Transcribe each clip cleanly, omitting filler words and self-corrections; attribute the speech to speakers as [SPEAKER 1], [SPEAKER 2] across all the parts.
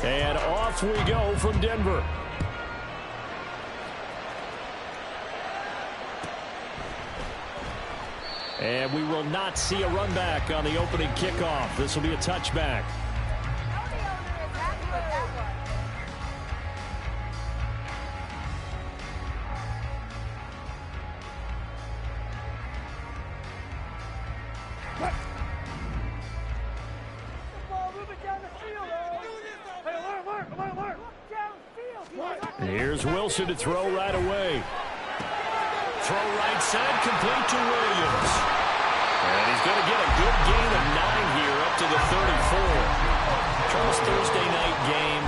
[SPEAKER 1] And off we go from Denver. And we will not see a run back on the opening kickoff. This will be a touchback. Here's Wilson to throw right away. Throw right side, complete to Williams. And he's going to get a good gain of 9 here up to the 34. Charles, Thursday night game.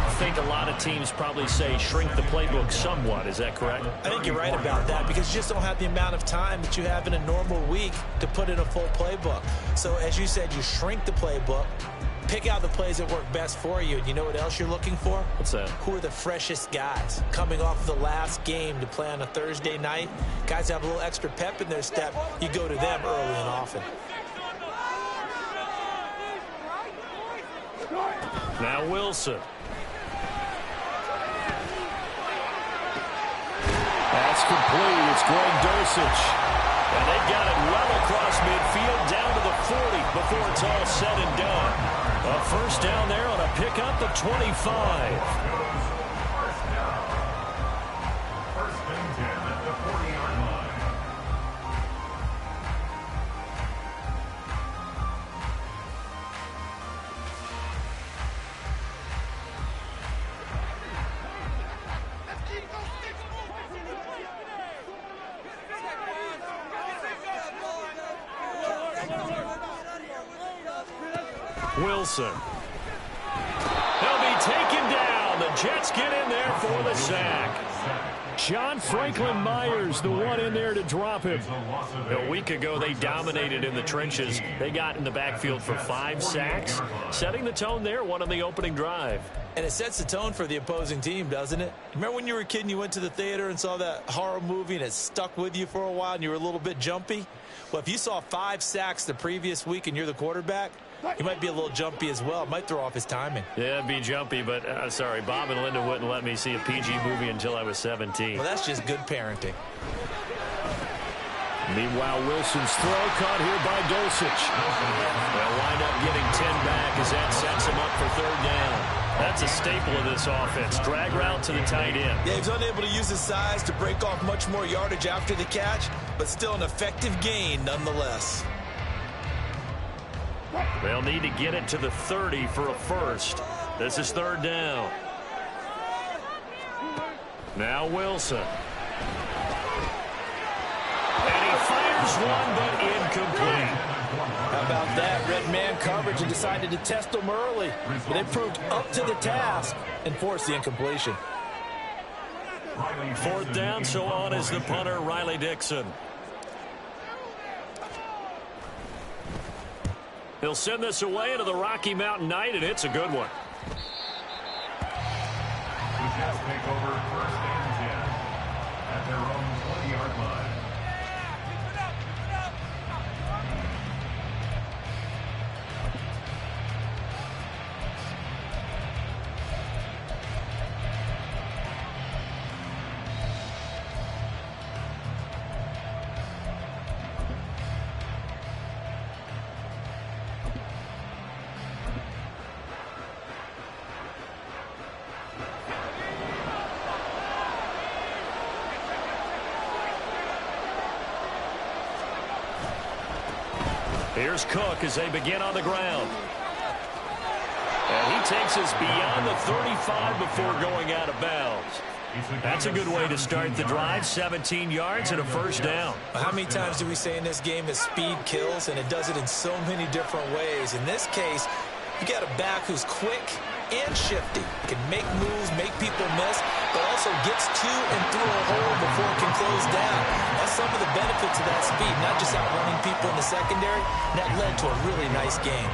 [SPEAKER 1] I think a lot of teams probably say shrink the playbook somewhat. Is that correct?
[SPEAKER 2] I think you're right about that because you just don't have the amount of time that you have in a normal week to put in a full playbook. So as you said, you shrink the playbook. Pick out the plays that work best for you. And you know what else you're looking for?
[SPEAKER 1] What's that?
[SPEAKER 2] Who are the freshest guys coming off the last game to play on a Thursday night? Guys have a little extra pep in their step. You go to them early and often.
[SPEAKER 1] Now Wilson. That's complete. It's Greg Dulcich. And they've got it well across midfield down to the 40 before it's all said and done. A first down there on a pickup at 25.
[SPEAKER 3] First and 10 at the 40-yard line.
[SPEAKER 1] Wilson. He'll be taken down. The Jets get in there for the sack. John Franklin Myers, the one in there to drop him. A week ago, they dominated in the trenches. They got in the backfield for 5 sacks, setting the tone there, one on the opening drive.
[SPEAKER 2] And it sets the tone for the opposing team, doesn't it? Remember when you were a kid and you went to the theater and saw that horror movie and it stuck with you for a while and you were a little bit jumpy? Well, if you saw 5 sacks the previous week and you're the quarterback, he might be a little jumpy as well. It might throw off his timing.
[SPEAKER 1] Yeah, it'd be jumpy, but sorry, Bob and Linda wouldn't let me see a PG movie until I was 17.
[SPEAKER 2] Well, that's just good parenting.
[SPEAKER 1] Meanwhile, Wilson's throw caught here by Dulcich. They'll wind up getting 10 back as that sets him up for 3rd down. That's a staple of this offense. Drag route to the tight end.
[SPEAKER 2] Yeah, he's unable to use his size to break off much more yardage after the catch, but still an effective gain nonetheless.
[SPEAKER 1] They'll need to get it to the 30 for a first. This is 3rd down. Now Wilson. And he fires one, but incomplete.
[SPEAKER 2] How about that? Red man coverage and decided to test them early. But they proved up to the task and forced the incompletion.
[SPEAKER 1] 4th down, so on is the punter, Riley Dixon. He'll send this away into the Rocky Mountain night, and it's a good one.
[SPEAKER 3] The Jets take over 1st and 10 at their own 20-yard line.
[SPEAKER 1] Here's Cook as they begin on the ground. And he takes us beyond the 35 before going out of bounds. That's a good way to start the drive. 17 yards and a first down.
[SPEAKER 2] How many times do we say in this game that speed kills, and it does it in so many different ways? In this case, you got a back who's quick and shifty. Can make moves, make people miss, but also gets to and through a hole before it can close down. That's some of the benefits of that speed, not just outrunning people in the secondary. That led to a really nice game.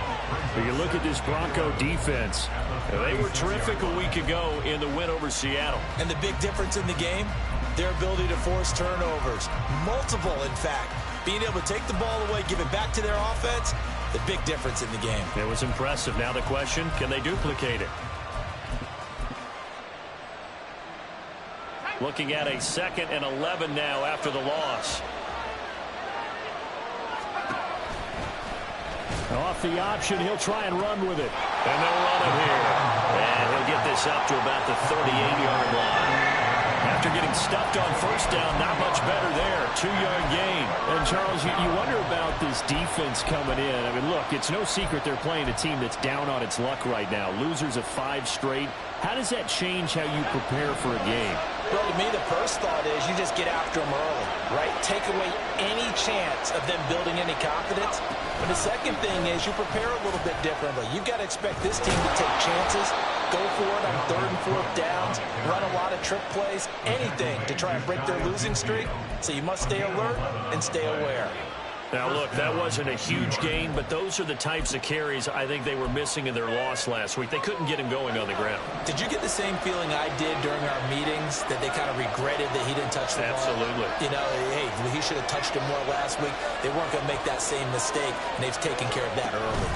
[SPEAKER 1] You look at this Bronco defense. They were terrific a week ago in the win over Seattle.
[SPEAKER 2] And the big difference in the game, their ability to force turnovers. Multiple, in fact. Being able to take the ball away, give it back to their offense, the big difference in the game.
[SPEAKER 1] It was impressive. Now the question, can they duplicate it? Looking at a 2nd and 11 now after the loss. Off the option, he'll try and run with it. And they'll run it here. And he'll get this up to about the 38-yard line. After getting stuffed on first down, not much better there. 2-yard gain. And, Charles, you wonder about this defense coming in. I mean, look, it's no secret they're playing a team that's down on its luck right now. Losers of 5 straight. How does that change how you prepare for a game?
[SPEAKER 2] Well, to me, the first thought is you just get after them early, right? Take away any chance of them building any confidence. But the second thing is you prepare a little bit differently. You've got to expect this team to take chances, go for it on 3rd and 4th downs, run a lot of trick plays, anything to try and break their losing streak. So you must stay alert and stay aware.
[SPEAKER 1] Now, look, that wasn't a huge gain, but those are the types of carries I think they were missing in their loss last week. They couldn't get him going on the ground.
[SPEAKER 2] Did you get the same feeling I did during our meetings, that they kind of regretted that he didn't touch the ball?
[SPEAKER 1] Absolutely.
[SPEAKER 2] You know, hey, he should have touched him more last week. They weren't going to make that same mistake, and they've taken care of that early.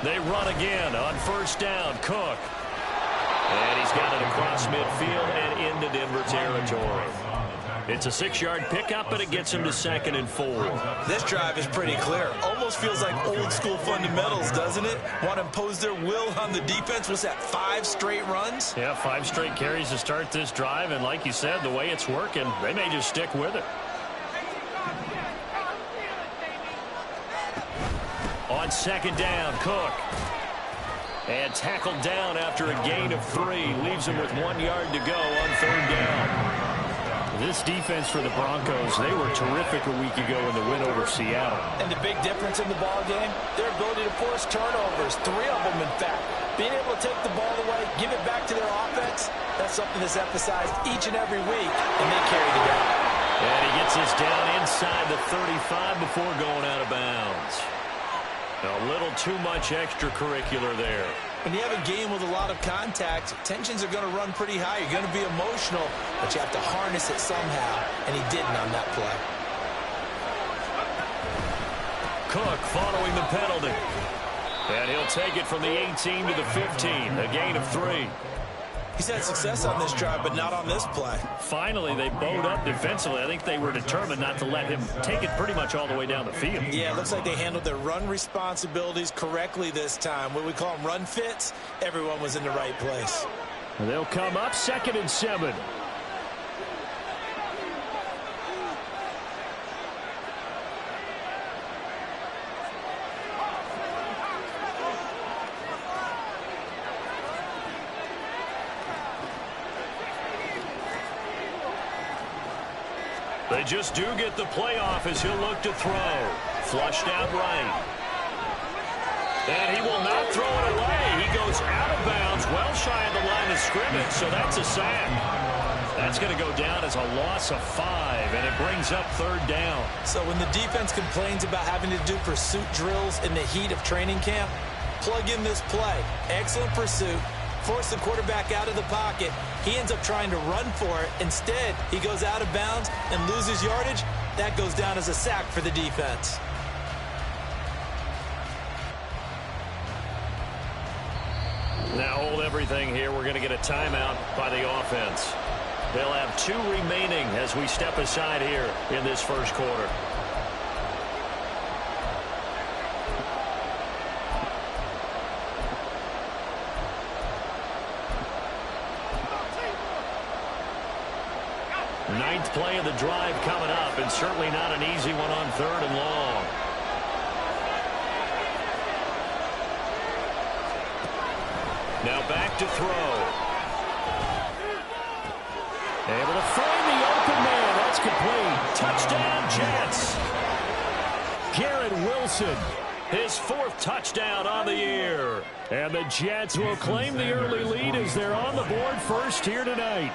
[SPEAKER 1] They run again on first down. Cook. And he's got it across midfield and into Denver territory. It's a 6-yard pickup, but it gets him to 2nd and 4.
[SPEAKER 2] This drive is pretty clear. Almost feels like old-school fundamentals, doesn't it? Want to impose their will on the defense. Was that 5 straight runs?
[SPEAKER 1] Yeah, 5 straight carries to start this drive, and like you said, the way it's working, they may just stick with it. On 2nd down, Cook. And tackled down after a gain of 3. Leaves him with 1 yard to go on 3rd down. This defense for the Broncos, they were terrific a week ago in the win over Seattle.
[SPEAKER 2] And the big difference in the ball game, their ability to force turnovers, 3 of them in fact. Being able to take the ball away, give it back to their offense, that's something that's emphasized each and every week, and they carried it out.
[SPEAKER 1] And he gets this down inside the 35 before going out of bounds. A little too much extracurricular there.
[SPEAKER 2] When you have a game with a lot of contact, tensions are going to run pretty high. You're going to be emotional, but you have to harness it somehow, and he didn't on that play.
[SPEAKER 1] Cook following the penalty. And he'll take it from the 18 to the 15, a gain of 3.
[SPEAKER 2] He's had success on this drive, but not on this play.
[SPEAKER 1] Finally, they bowed up defensively. I think they were determined not to let him take it pretty much all the way down the field.
[SPEAKER 2] Yeah, it looks like they handled their run responsibilities correctly this time. What we call them run fits, everyone was in the right place.
[SPEAKER 1] They'll come up 2nd and 7. They just do get the playoff as he'll look to throw. Flushed out right. And he will not throw it away. He goes out of bounds, well shy of the line of scrimmage, so that's a sack. That's going to go down as a loss of 5, and it brings up 3rd down.
[SPEAKER 2] So when the defense complains about having to do pursuit drills in the heat of training camp, plug in this play. Excellent pursuit. Force the quarterback out of the pocket. He ends up trying to run for it. Instead, he goes out of bounds and loses yardage. That goes down as a sack for the defense.
[SPEAKER 1] Now hold everything here. We're going to get a timeout by the offense. They'll have 2 remaining as we step aside here in this first quarter. Ninth play of the drive coming up, and certainly not an easy one on 3rd and long. Now back to throw. Able to find the open man. That's complete. Touchdown, Jets. Garrett Wilson, his 4th touchdown on the year. And the Jets will claim the early lead as they're on the board first here tonight.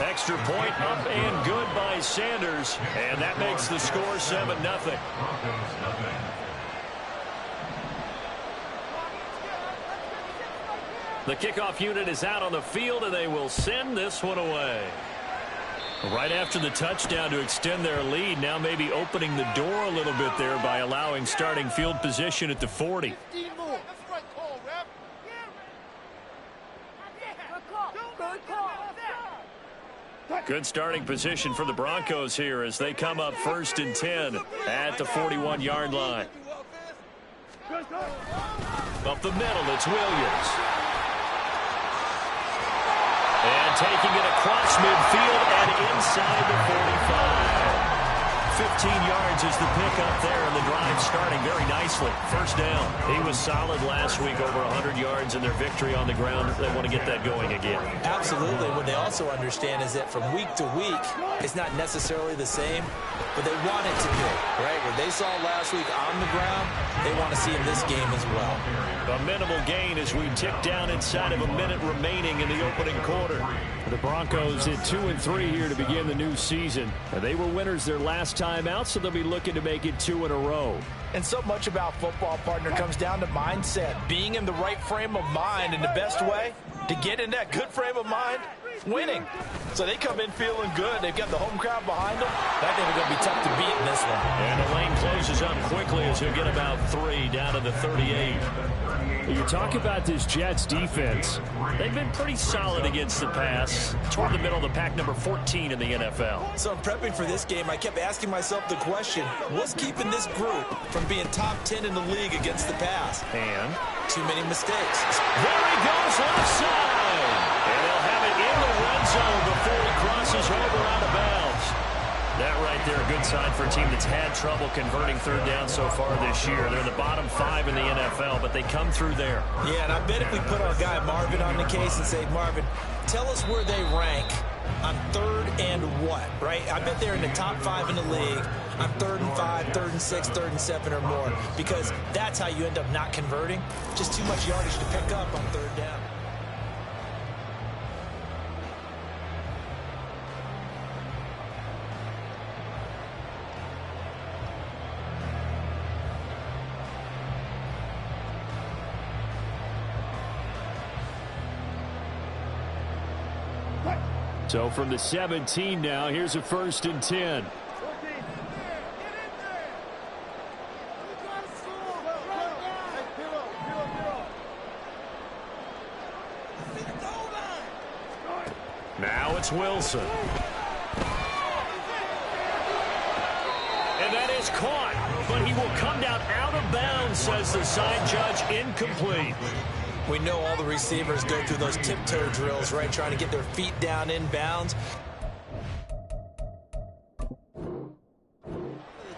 [SPEAKER 1] Extra point up and good by Sanders. And that makes the score 7-0. The kickoff unit is out on the field, and they will send this one away. Right after the touchdown to extend their lead, now maybe opening the door a little bit there by allowing starting field position at the 40. Good starting position for the Broncos here as they come up 1st and 10 at the 41-yard line. Up the middle, it's Williams. And taking it across midfield and inside the 45. 15 yards is the pickup there, and the drive starting very nicely. First down. He was solid last week, over 100 yards in their victory on the ground. They want to get that going again.
[SPEAKER 2] Absolutely. What they also understand is that from week to week, it's not necessarily the same, but they want it to be, right? What they saw last week on the ground, they want to see in this game as well.
[SPEAKER 1] A minimal gain as we tick down inside of a minute remaining in the opening quarter. The Broncos at 2-3 here to begin the new season. They were winners their last time out, so they'll be looking to make it 2 in a row.
[SPEAKER 2] And so much about football, partner, comes down to mindset. Being in the right frame of mind, and the best way to get in that good frame of mind, winning. So they come in feeling good. They've got the home crowd behind them. I think they're going to be tough to beat in this one.
[SPEAKER 1] And the lane closes up quickly as he'll get about 3 down to the 38. You talk about this Jets defense. They've been pretty solid against the pass. Toward the middle of the pack, number 14 in the NFL.
[SPEAKER 2] So in prepping for this game, I kept asking myself the question, what's keeping this group from being top 10 in the league against the pass?
[SPEAKER 1] And
[SPEAKER 2] too many mistakes.
[SPEAKER 1] There he goes, left side. And they'll have it in the red zone before he crosses over out of bounds. That right there, a good sign for a team that's had trouble converting third down so far this year. They're the bottom 5 in the NFL, but they come through there.
[SPEAKER 2] Yeah, and I bet if we put our guy Marvin on the case and say, Marvin, tell us where they rank on 3rd and what, right? I bet they're in the top 5 in the league on 3rd and 5, 3rd and 6, 3rd and 7 or more, because that's how you end up not converting. Just too much yardage to pick up on 3rd down.
[SPEAKER 1] So from the 17 now, here's a 1st and 10. Now it's Wilson. And that is caught, but he will come down out of bounds, says the side judge, incomplete.
[SPEAKER 2] We know all the receivers go through those tiptoe drills, right, trying to get their feet down in bounds.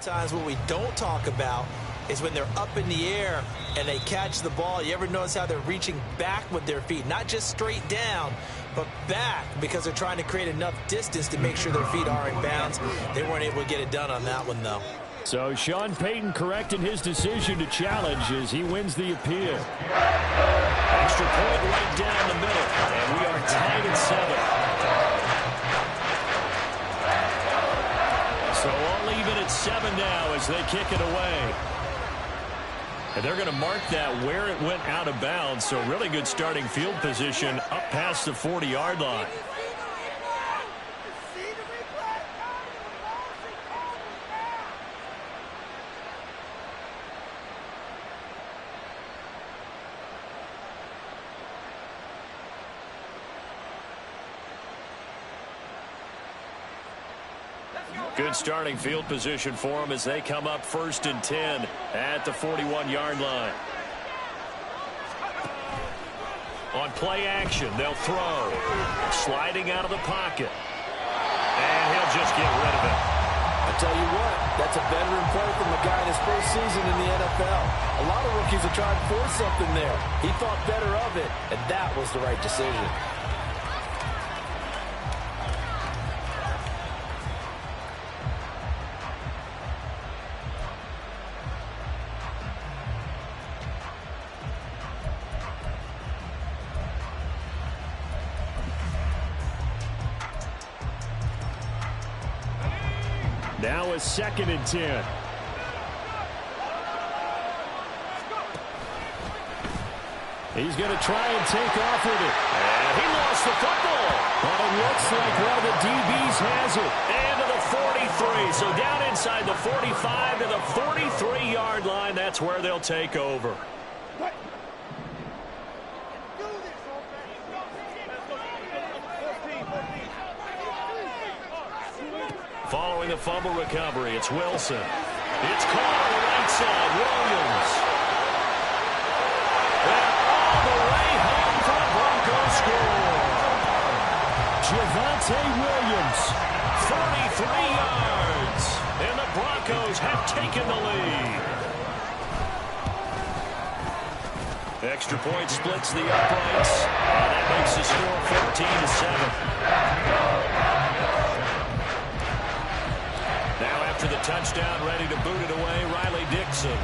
[SPEAKER 2] Times what we don't talk about is when they're up in the air and they catch the ball. You ever notice how they're reaching back with their feet? Not just straight down, but back, because they're trying to create enough distance to make sure their feet are in bounds. They weren't able to get it done on that one, though.
[SPEAKER 1] So Sean Payton correct in his decision to challenge as he wins the appeal. Extra point right down the middle, and we are tied at 7. So all even at 7 now as they kick it away. And they're going to mark that where it went out of bounds, so really good starting field position up past the 40-yard line. Good starting field position for them as they come up 1st and 10 at the 41-yard line. On play action, they'll throw. Sliding out of the pocket. And he'll just get rid of it.
[SPEAKER 4] I tell you what, that's a veteran play from the guy in his first season in the NFL. A lot of rookies are trying to force something there. He thought better of it, and that was the right decision.
[SPEAKER 1] Now a 2nd and 10. He's going to try and take off with it. And he lost the football. But it looks like one of the DBs has it. And to the 43. So down inside the 45 to the 43-yard line. That's where they'll take over. the fumble recovery. It's Wilson. It's caught on the right side. Williams. And all the way home for the Broncos score. Javonte Williams, 43 yards. And the Broncos have taken the lead. Extra point splits the uprights. And that makes the score 14-7. Now after the touchdown, ready to boot it away, Riley Dixon.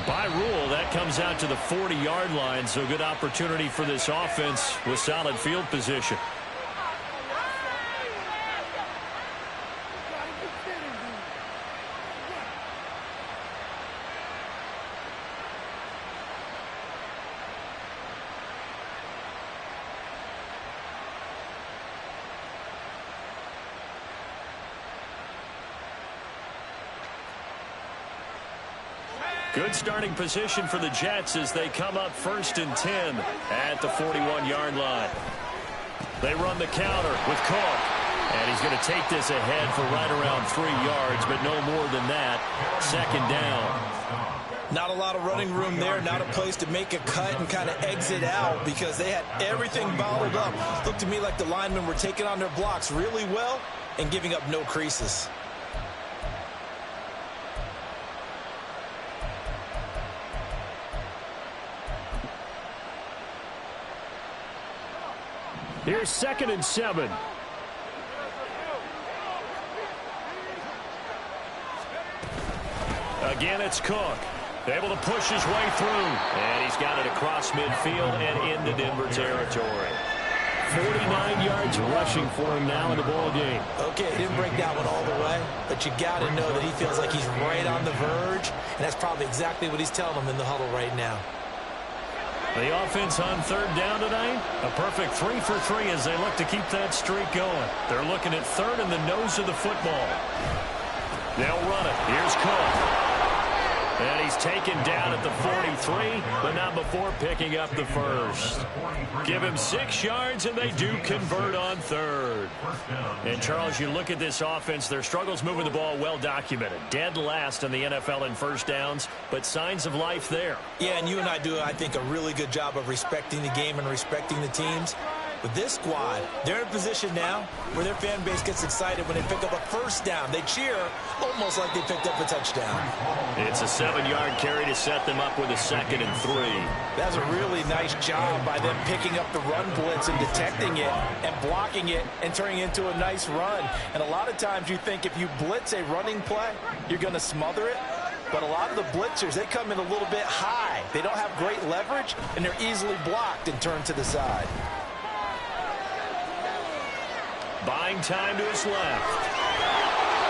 [SPEAKER 1] By rule, that comes out to the 40-yard line, so good opportunity for this offense with solid field position. Good starting position for the Jets as they come up 1st and 10 at the 41-yard line. They run the counter with Cook. And he's going to take this ahead for right around 3 yards, but no more than that. 2nd down.
[SPEAKER 2] Not a lot of running room there. Not a place to make a cut and kind of exit out because they had everything bottled up. Looked to me like the linemen were taking on their blocks really well and giving up no creases.
[SPEAKER 1] Here's 2nd and 7. Again, it's Cook. Able to push his way through. And he's got it across midfield and into Denver territory. 49 yards rushing for him now in the ball game.
[SPEAKER 2] Okay, didn't break that one all the way, but you got to know that he feels like he's right on the verge, and that's probably exactly what he's telling them in the huddle right now.
[SPEAKER 1] The offense on 3rd down tonight, a perfect 3 for 3 as they look to keep that streak going. They're looking at 3rd in the nose of the football. They'll run it. Here's Cook. And he's taken down at the 43, but not before picking up the first. Give him 6 yards, and they do convert on 3rd. And, Charles, you look at this offense, their struggles moving the ball well documented. Dead last in the NFL in first downs, but signs of life there.
[SPEAKER 2] Yeah, and you and I do, I think, a really good job of respecting the game and respecting the teams. With this squad, they're in a position now where their fan base gets excited when they pick up a first down. They cheer almost like they picked up a touchdown.
[SPEAKER 1] It's a 7-yard carry to set them up with a 2nd and 3.
[SPEAKER 2] That's a really nice job by them picking up the run blitz and detecting it and blocking it and turning it into a nice run. And a lot of times you think if you blitz a running play, you're going to smother it. But a lot of the blitzers, they come in a little bit high. They don't have great leverage, and they're easily blocked and turned to the side.
[SPEAKER 1] Buying time to his left.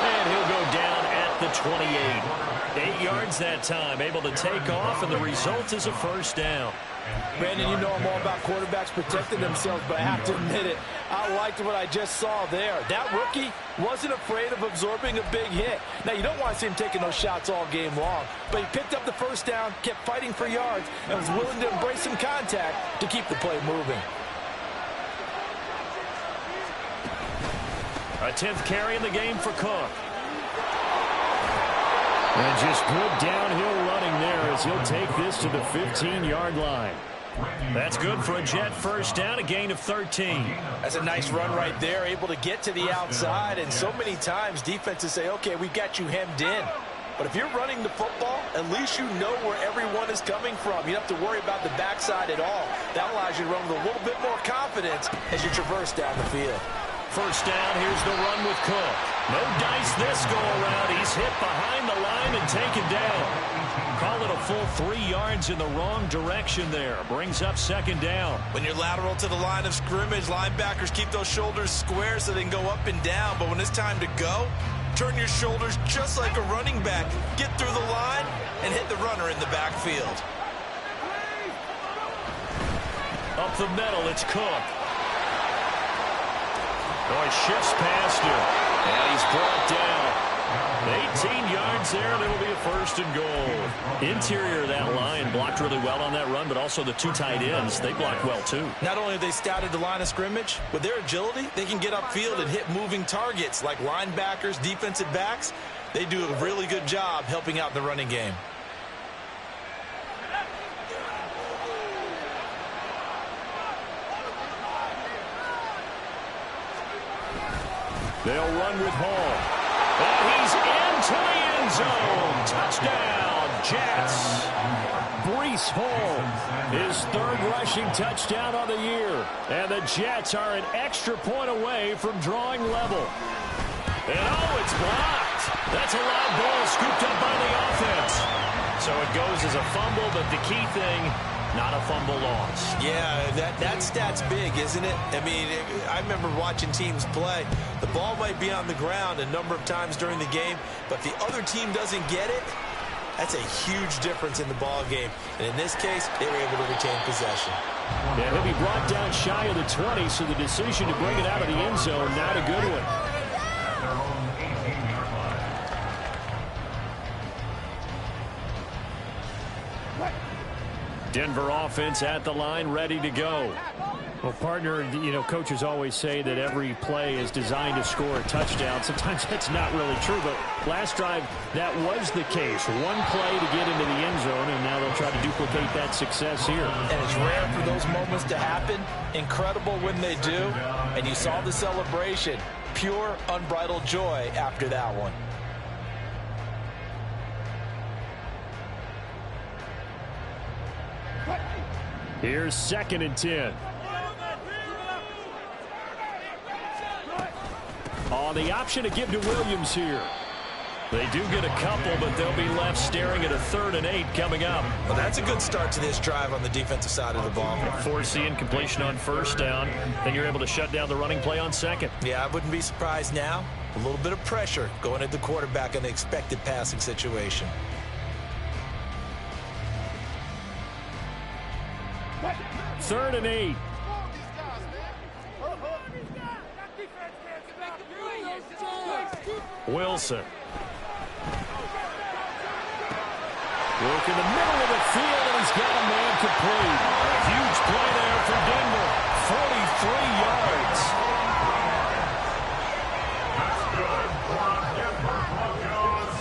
[SPEAKER 1] And he'll go down at the 28. 8 yards that time, able to take off, and the result is a first down.
[SPEAKER 2] Brandon, you know I'm all about quarterbacks protecting themselves, but I have to admit it, I liked what I just saw there. That rookie wasn't afraid of absorbing a big hit. Now, you don't want to see him taking those shots all game long, but he picked up the first down, kept fighting for yards, and was willing to embrace some contact to keep the play moving.
[SPEAKER 1] A 10th carry in the game for Cook. And just good downhill running there as he'll take this to the 15-yard line. That's good for a Jet first down, a gain of 13.
[SPEAKER 2] That's a nice run right there, able to get to the outside. And so many times defenses say, okay, we've got you hemmed in. But if you're running the football, at least you know where everyone is coming from. You don't have to worry about the backside at all. That allows you to run with a little bit more confidence as you traverse down the field.
[SPEAKER 1] First down, here's the run with Cook. No dice this go-around. He's hit behind the line and taken down. Call it a full 3 yards in the wrong direction there. Brings up 2nd down.
[SPEAKER 2] When you're lateral to the line of scrimmage, linebackers keep those shoulders square so they can go up and down. But when it's time to go, turn your shoulders just like a running back. Get through the line and hit the runner in the backfield.
[SPEAKER 1] Up the middle, it's Cook. Oh, he shifts past him, and he's brought down. 18 yards yards there, and it'll be a 1st and goal. Interior of that line blocked really well on that run, but also the 2 tight ends, they blocked well too.
[SPEAKER 2] Not only have they scouted the line of scrimmage, with their agility, they can get upfield and hit moving targets like linebackers, defensive backs. They do a really good job helping out in the running game.
[SPEAKER 1] They'll run with Hall. And he's into the end zone. Touchdown, Jets. Breece Hall, his 3rd rushing touchdown on the year. And the Jets are an extra point away from drawing level. And oh, it's blocked. That's a loud ball scooped up by the offense. So it goes as a fumble, but the key thing, not a fumble loss.
[SPEAKER 2] Yeah, that stat's big, isn't it? I mean, I remember watching teams play. The ball might be on the ground a number of times during the game, but if the other team doesn't get it, that's a huge difference in the ball game. And in this case, they were able to retain possession.
[SPEAKER 1] Yeah, he'll be brought down shy of the 20, so the decision to bring it out of the end zone, not a good one.
[SPEAKER 3] Their own 18-yard line.
[SPEAKER 1] Denver offense at the line, ready to go. Well, partner, you know, coaches always say that every play is designed to score a touchdown. Sometimes that's not really true, but last drive, that was the case. One play to get into the end zone, and now they'll try to duplicate that success here.
[SPEAKER 2] And it's rare for those moments to happen. Incredible when they do. And you saw the celebration. Pure, unbridled joy after that one.
[SPEAKER 1] Here's 2nd and 10. Oh, the option to give to Williams here. They do get a couple, but they'll be left staring at a 3rd and 8 coming up.
[SPEAKER 2] Well, that's a good start to this drive on the defensive side of the ball.
[SPEAKER 1] Forcing completion on 1st down. Then you're able to shut down the running play on 2nd.
[SPEAKER 2] Yeah, I wouldn't be surprised now. A little bit of pressure going at the quarterback in an expected passing situation.
[SPEAKER 1] Third and 8. Wilson. Work in the middle of the field, and he's got a man complete. A huge play there for Denver. 43 yards.
[SPEAKER 3] That's good for Denver Broncos.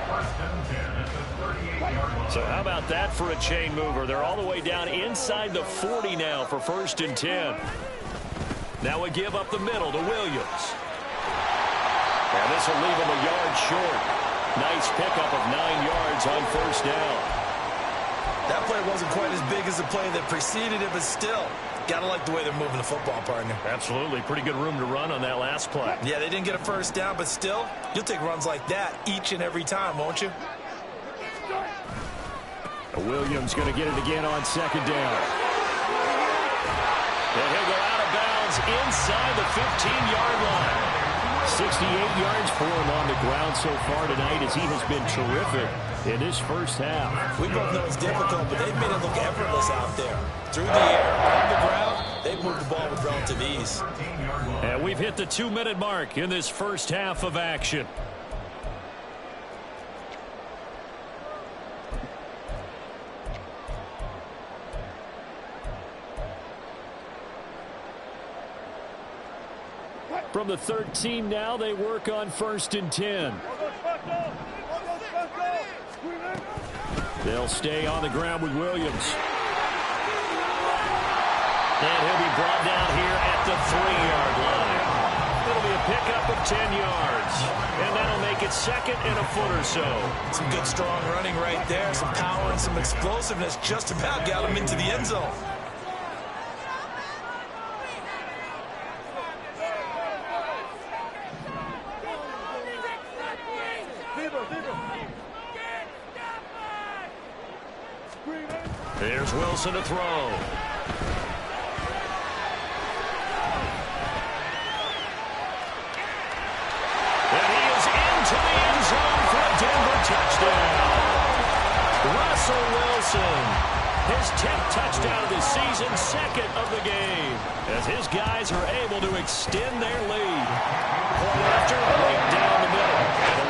[SPEAKER 3] 1st and 10 at the 38-yard line.
[SPEAKER 1] So how about that for a chain mover? They're all the way down inside the 40 now for 1st and 10. Now we give up the middle to Williams. And this will leave him a yard short. Nice pickup of 9 yards on 1st down.
[SPEAKER 2] That play wasn't quite as big as the play that preceded it, but still, got to like the way they're moving the football, partner.
[SPEAKER 1] Absolutely. Pretty good room to run on that last play.
[SPEAKER 2] Yeah, they didn't get a 1st down, but still, you'll take runs like that each and every time, won't you?
[SPEAKER 1] Williams going to get it again on 2nd down. And he'll go out of bounds inside the 15-yard line. 68 yards for him on the ground so far tonight, as he has been terrific in this 1st half.
[SPEAKER 2] We both know it's difficult, but they've made it look effortless out there. Through the air, on the ground, they've moved the ball with relative ease.
[SPEAKER 1] And we've hit the 2-minute mark in this 1st half of action. From the 13 now, they work on 1st and 10. They'll stay on the ground with Williams. And he'll be brought down here at the 3-yard line. It'll be a pickup of 10 yards. And that'll make it 2nd and a foot or so.
[SPEAKER 2] Some good, strong running right there. Some power and some explosiveness. Just about got him into the end zone.
[SPEAKER 1] There's Wilson to throw. And he is into the end zone for a Denver touchdown. Russell Wilson, his 10th touchdown of the season, 2nd of the game, as his guys are able to extend their lead. Point after, right down the middle.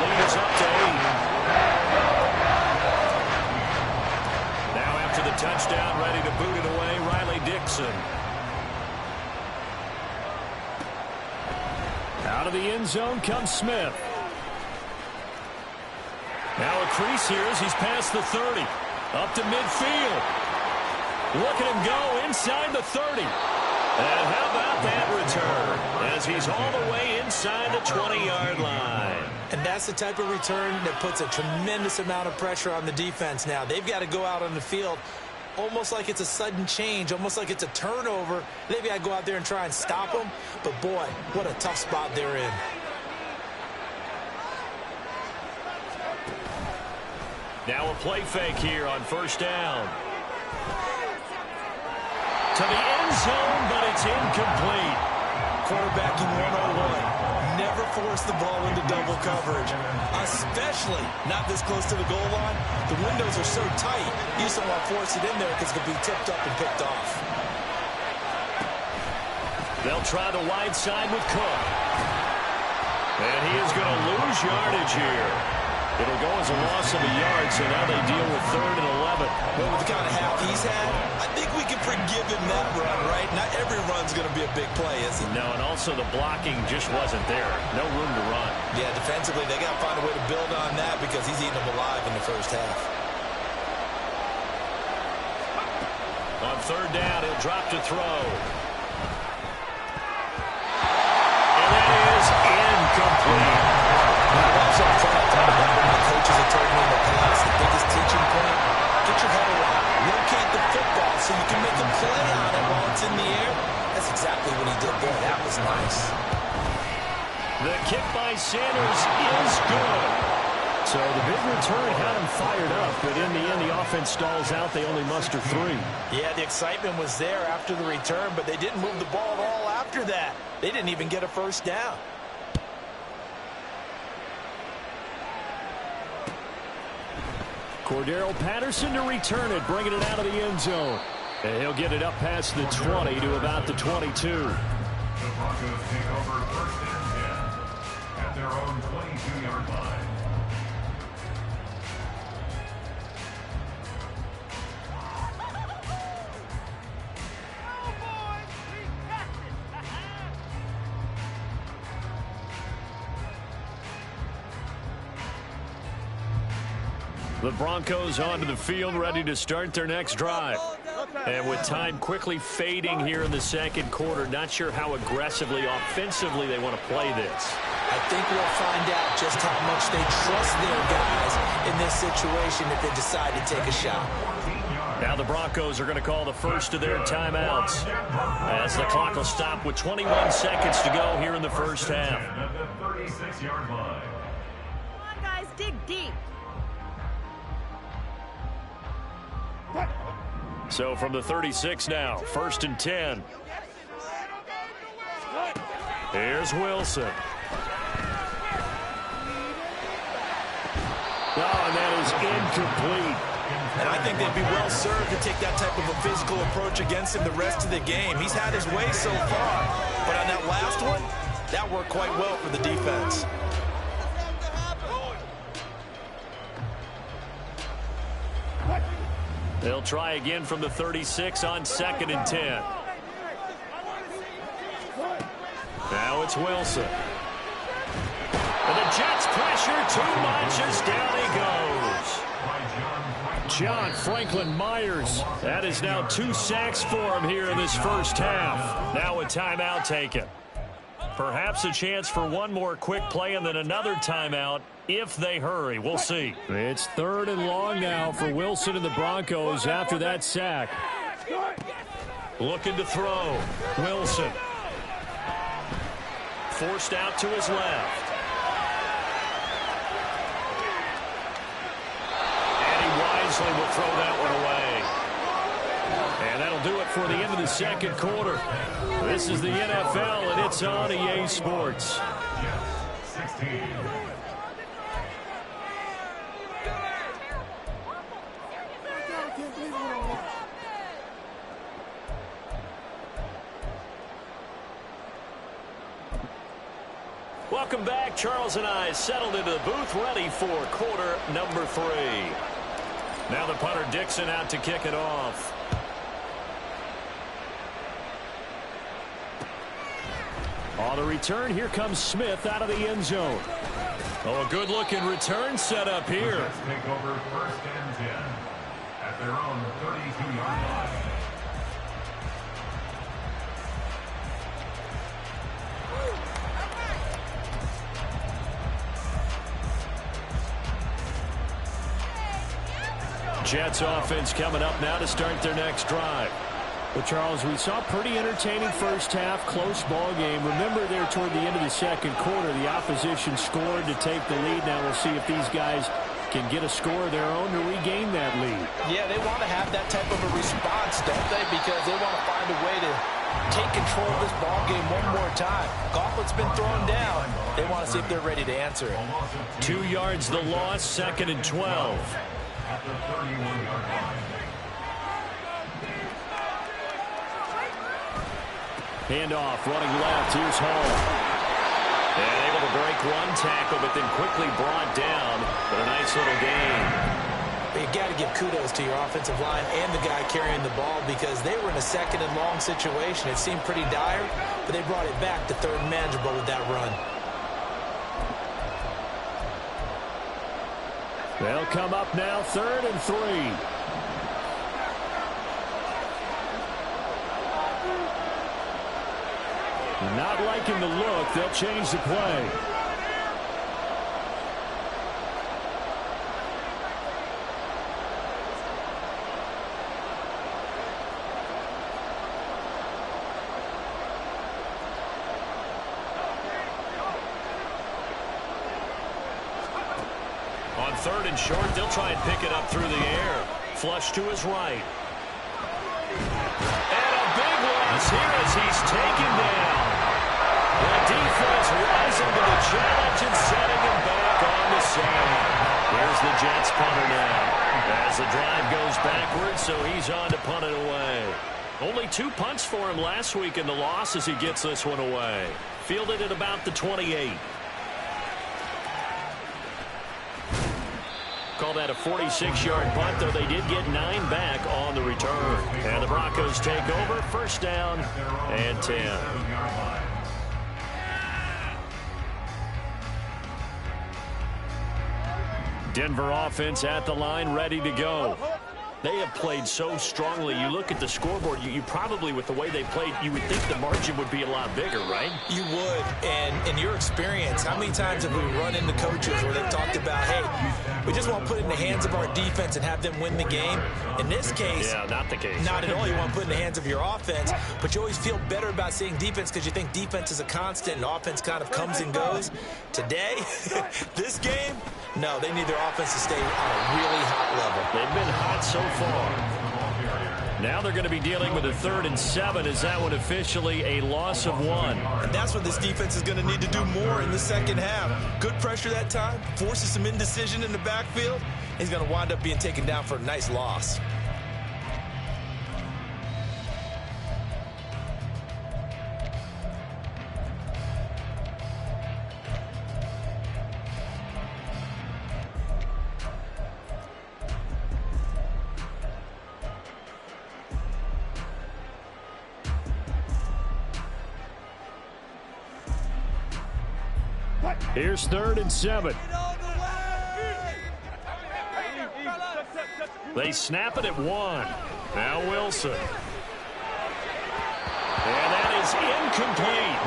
[SPEAKER 1] zone comes Smith. Now a crease here as he's past the 30. Up to midfield. Look at him go inside the 30. And how about that return as he's all the way inside the 20-yard line.
[SPEAKER 2] And that's the type of return that puts a tremendous amount of pressure on the defense now. They've got to go out on the field almost like it's a sudden change, almost like it's a turnover. They've got to go out there and try and stop them. But, boy, what a tough spot they're in.
[SPEAKER 1] Now a play fake here on first down. To the end zone, but it's incomplete.
[SPEAKER 2] Quarterbacking 101. Never force the ball into double coverage, especially not this close to the goal line. The windows are so tight, you just don't want to force it in there because it could be tipped up and picked off.
[SPEAKER 1] They'll try the wide side with Cook. And he is going to lose yardage here. It'll go as a loss of a yard, so now they deal with 3rd and 11.
[SPEAKER 2] Well, with the kind of half he's had, I think we can forgive him that run, right? Not every run's going to be a big play, is it?
[SPEAKER 1] No, and also the blocking just wasn't there. No room to run.
[SPEAKER 2] Yeah, defensively, they got to find a way to build on that because he's eating them alive in the first half.
[SPEAKER 1] On 3rd down, he'll drop to throw. And that is incomplete.
[SPEAKER 2] When I watch that play, I thought about what my coaches have told me in the past. The biggest teaching point, get your head around. Locate the football so you can make a play on it while it's in the air. That's exactly what he did there. That was nice.
[SPEAKER 1] The kick by Sanders is good. So the big return had him fired up, but in the end, the offense stalls out. They only muster 3.
[SPEAKER 2] Yeah, the excitement was there after the return, but they didn't move the ball at all after that. They didn't even get a first down.
[SPEAKER 1] Cordero Patterson to return it, bringing it out of the end zone. And he'll get it up past the 20 to about the 22.
[SPEAKER 3] The Broncos take over 1st and 10 at their own 22-yard line.
[SPEAKER 1] The Broncos onto the field, ready to start their next drive. And with time quickly fading here in the second quarter, not sure how aggressively, offensively they want to play this.
[SPEAKER 2] I think we'll find out just how much they trust their guys in this situation if they decide to take a shot.
[SPEAKER 1] Now the Broncos are going to call the first of their timeouts as the clock will stop with 21 seconds to go here in the first half.
[SPEAKER 3] At the 36-yard line.
[SPEAKER 5] Come on, guys, dig deep.
[SPEAKER 1] So from the 36 now, 1st and 10. Here's Wilson. Oh, and that is incomplete.
[SPEAKER 2] And I think they'd be well served to take that type of a physical approach against him the rest of the game. He's had his way so far, but on that last one, that worked quite well for the defense.
[SPEAKER 1] They'll try again from the 36 on 2nd and 10. Now it's Wilson. And the Jets pressure too much as down he goes. John Franklin Myers. That is now 2 sacks for him here in this first half. Now a timeout taken. Perhaps a chance for one more quick play and then another timeout if they hurry. We'll see. It's 3rd and long now for Wilson and the Broncos after that sack. Looking to throw. Wilson. Forced out to his left. And he wisely will throw that one away. And that'll do it for the end of the second quarter. This is the NFL, and it's on EA Sports.
[SPEAKER 3] 16.
[SPEAKER 1] Welcome back. Charles and I settled into the booth, ready for quarter number 3. Now the punter Dixon out to kick it off. On the return, here comes Smith out of the end zone. Oh, a good-looking return set up here.
[SPEAKER 3] Let's take over 1st and 10 at their own 32-yard line.
[SPEAKER 1] Jets offense coming up now to start their next drive. Well, Charles, we saw a pretty entertaining first half, close ball game. Remember there toward the end of the second quarter, the opposition scored to take the lead. Now we'll see if these guys can get a score of their own to regain that lead.
[SPEAKER 2] Yeah, they want to have that type of a response, don't they? Because they want to find a way to take control of this ball game one more time. Gauntlet's been thrown down. They want to see if they're ready to answer it.
[SPEAKER 1] 2 yards the loss, 2nd and 12.
[SPEAKER 3] At the 31-yard line.
[SPEAKER 1] Handoff, running left. Here's Hall. And able to break one tackle, but then quickly brought down. But a nice little gain.
[SPEAKER 2] You got to give kudos to your offensive line and the guy carrying the ball because they were in a 2nd and long situation. It seemed pretty dire, but they brought it back to 3rd and manageable with that run.
[SPEAKER 1] They'll come up now, 3rd and 3. Not liking the look. They'll change the play. On 3rd and short, they'll try and pick it up through the air. Flush to his right. And a big loss here as he's taken down. The defense rising to the challenge and setting him back on the side. Here's the Jets punter now. As the drive goes backwards, so he's on to punt it away. Only 2 punts for him last week in the loss as he gets this one away. Fielded at about the 28. Call that a 46-yard punt, though they did get 9 back on the return. And the Broncos take over, 1st down and 10. Denver offense at the line, ready to go. They have played so strongly. You look at the scoreboard, you probably, with the way they played, you would think the margin would be a lot bigger, right?
[SPEAKER 2] You would. And in your experience, how many times have we run into coaches where they've talked about, hey, we just want to put it in the hands of our defense and have them win the game? In this case,
[SPEAKER 1] yeah, not the case.
[SPEAKER 2] Not at all. You want to put it in the hands of your offense, but you always feel better about seeing defense because you think defense is a constant and offense kind of comes and goes. Today, this game, no, they need their offense to stay on a really hot level.
[SPEAKER 1] They've been hot so far. Now they're going to be dealing with a 3rd and 7. Is that one officially a loss of 1?
[SPEAKER 2] And that's what this defense is going to need to do more in the second half. Good pressure that time, forces some indecision in the backfield. He's going to wind up being taken down for a nice loss.
[SPEAKER 1] Here's 3rd and 7. They snap it at 1. Now Wilson. And that is incomplete.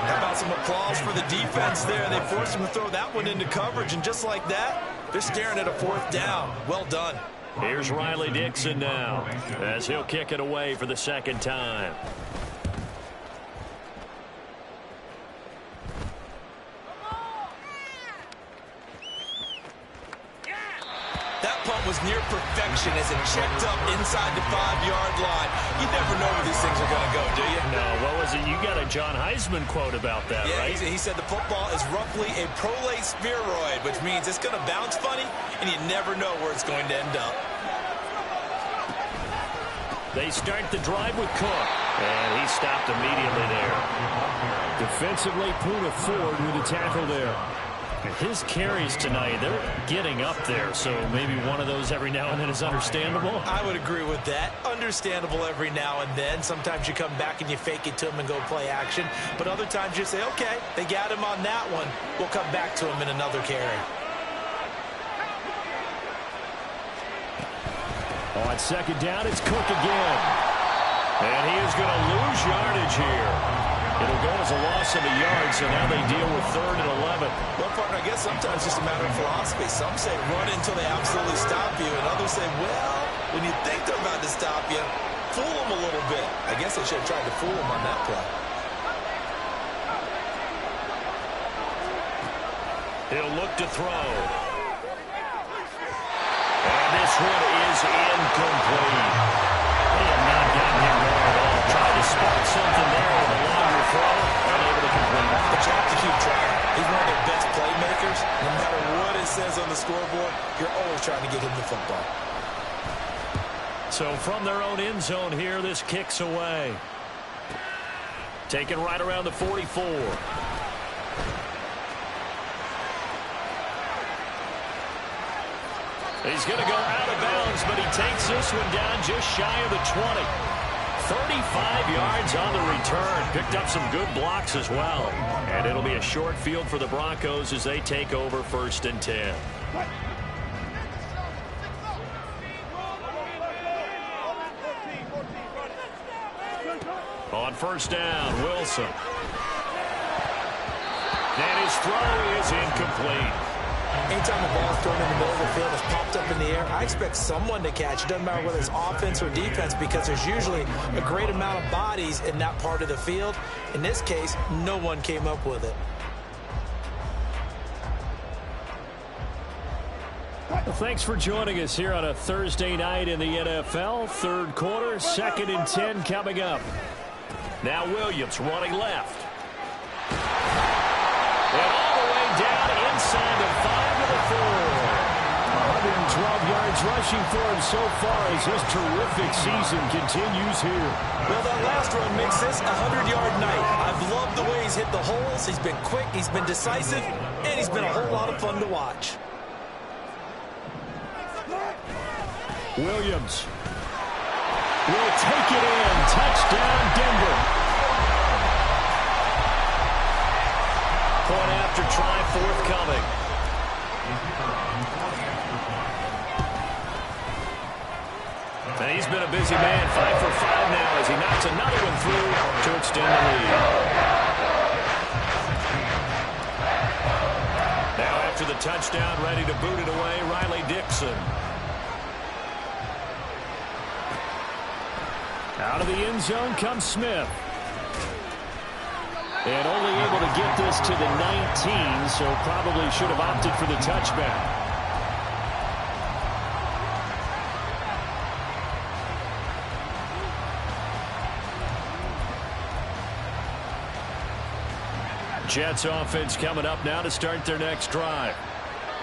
[SPEAKER 2] How about some applause for the defense there? They forced him to throw that one into coverage, and just like that, they're staring at a 4th down. Well done.
[SPEAKER 1] Here's Riley Dixon now as he'll kick it away for the 2nd time.
[SPEAKER 2] Was near perfection as it checked up inside the 5-yard line. You never know where these things are going to go, do you?
[SPEAKER 1] No, what was it? You got a John Heisman quote about that,
[SPEAKER 2] yeah,
[SPEAKER 1] right?
[SPEAKER 2] He said the football is roughly a prolate spheroid, which means it's going to bounce funny, and you never know where it's going to end up.
[SPEAKER 1] They start the drive with Cook, and he stopped immediately there. Defensively, Puna Ford with a tackle there. His carries tonight, they're getting up there, so maybe one of those every now and then is understandable.
[SPEAKER 2] I would agree with that. Understandable every now and then. Sometimes you come back and you fake it to him and go play action. But other times you say, okay, they got him on that one. We'll come back to him in another carry.
[SPEAKER 1] On second down, it's Cook again. And he is going to lose yardage here. It'll go as a loss of a yard, so now they deal with 3rd and 11.
[SPEAKER 2] Well, partner, I guess sometimes it's just a matter of philosophy. Some say run until they absolutely stop you, and others say, well, when you think they're about to stop you, fool them a little bit. I guess they should have tried to fool them on that play.
[SPEAKER 1] He'll look to throw. And this one is incomplete. They have not gotten him going at all. Tried to spark something there with a longer throw. Unable to complete.
[SPEAKER 2] But you have to keep trying. He's one of their best playmakers. No matter what it says on the scoreboard, you're always trying to get him the football.
[SPEAKER 1] So from their own end zone here, this kicks away. Taken right around the 44. He's going to go out of bounds, but he takes this one down just shy of the 20. 35 yards on the return. Picked up some good blocks as well. And it'll be a short field for the Broncos as they take over 1st and 10. On 1st down, Wilson. And his throw is incomplete.
[SPEAKER 2] Anytime a ball is thrown in the middle of the field, it's popped up in the air, I expect someone to catch. It doesn't matter whether it's offense or defense, because there's usually a great amount of bodies in that part of the field. In this case, no one came up with it.
[SPEAKER 1] Well, thanks for joining us here on a Thursday night in the NFL. 3rd quarter, 2nd and 10 coming up. Now Williams running left. And all the way down inside the 5 to the 4. 112 yards rushing for him so far as his terrific season continues here.
[SPEAKER 2] Well, that last run makes this a 100-yard night. I've loved the way he's hit the holes. He's been quick, he's been decisive, and he's been a whole lot of fun to watch.
[SPEAKER 1] Williams will take it in. Touchdown, Denver. Point after try forthcoming. And he's been a busy man. 5 for 5 now as he knocks another one through to extend the lead. Now after the touchdown, ready to boot it away, Riley Dixon. Out of the end zone comes Smith. And only able to get this to the 19, so probably should have opted for the touchback. Jets offense coming up now to start their next drive.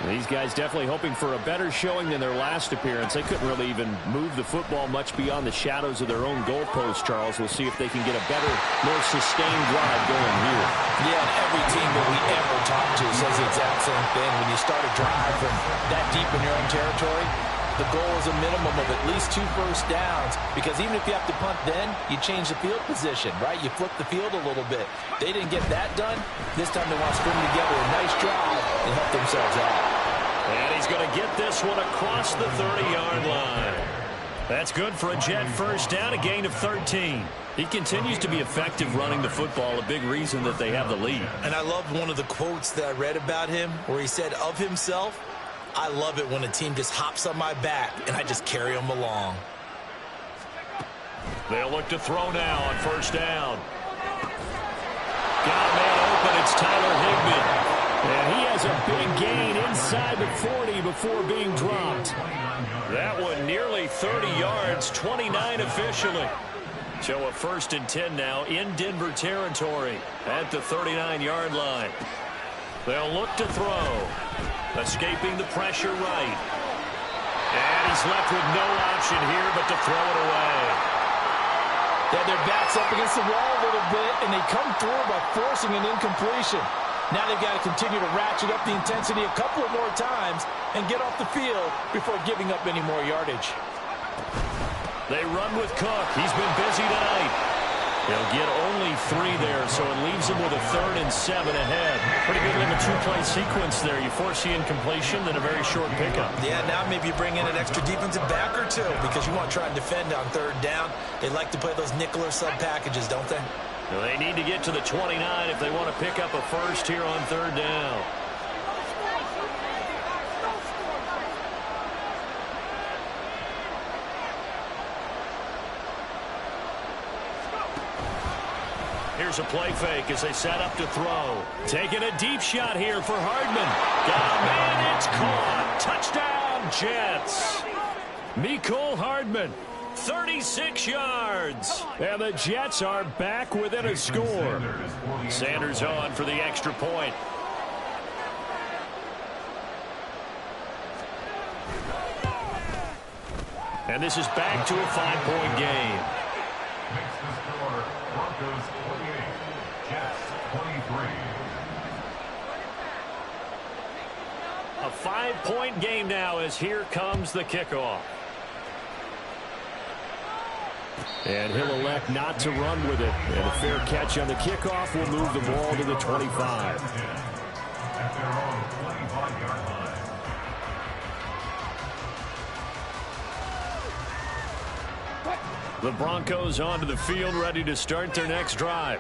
[SPEAKER 1] These guys definitely hoping for a better showing than their last appearance. They couldn't really even move the football much beyond the shadows of their own goalpost, Charles. We'll see if they can get a better, more sustained drive going here.
[SPEAKER 2] Yeah, and every team that we ever talk to says the exact same thing. When you start a drive from that deep in your own territory, the goal is a minimum of at least 2 first downs, because even if you have to punt then, you change the field position, right? You flip the field a little bit. They didn't get that done. This time they want to string together a nice drive and help themselves out.
[SPEAKER 1] And he's going to get this one across the 30-yard line. That's good for a Jet first down, a gain of 13. He continues to be effective running the football, a big reason that they have the lead.
[SPEAKER 2] And I loved one of the quotes that I read about him where he said of himself, I love it when a team just hops on my back and I just carry them along.
[SPEAKER 1] They'll look to throw now on first down. Got a man open. It's Tyler Higbee. And he has a big gain inside the 40 before being dropped. That one nearly 30 yards, 29 officially. So a 1st and 10 now in Denver territory at the 39-yard line. They'll look to throw. Escaping the pressure right. And he's left with no option here but to throw it away.
[SPEAKER 2] Yeah, their backs up against the wall a little bit, and they come through by forcing an incompletion. Now they've got to continue to ratchet up the intensity a couple of more times and get off the field before giving up any more yardage.
[SPEAKER 1] They run with Cook. He's been busy tonight. He'll get only 3 there, so it leaves him with a 3rd and 7 ahead. Pretty good in the 2-play sequence there. You force the incompletion, then a very short pickup.
[SPEAKER 2] Yeah, now maybe you bring in an extra defensive back or 2 because you want to try and defend on 3rd down. They like to play those nickel or sub packages, don't they?
[SPEAKER 1] Well, they need to get to the 29 if they want to pick up a first here on 3rd down. Here's a play fake as they set up to throw. Taking a deep shot here for Hardman. Got a man, it's caught. Touchdown, Jets. Mecole Hardman, 36 yards. And the Jets are back within a score. Sanders on for the extra point. And this is back to a 5-point game.
[SPEAKER 3] Makes the score Broncos 28, Jets 23.
[SPEAKER 1] A 5-point game now as here comes the kickoff. And he'll elect not to run with it. And a fair catch on the kickoff will move the ball to the 25.
[SPEAKER 3] At their own 25-yard line.
[SPEAKER 1] The Broncos onto the field, ready to start their next drive.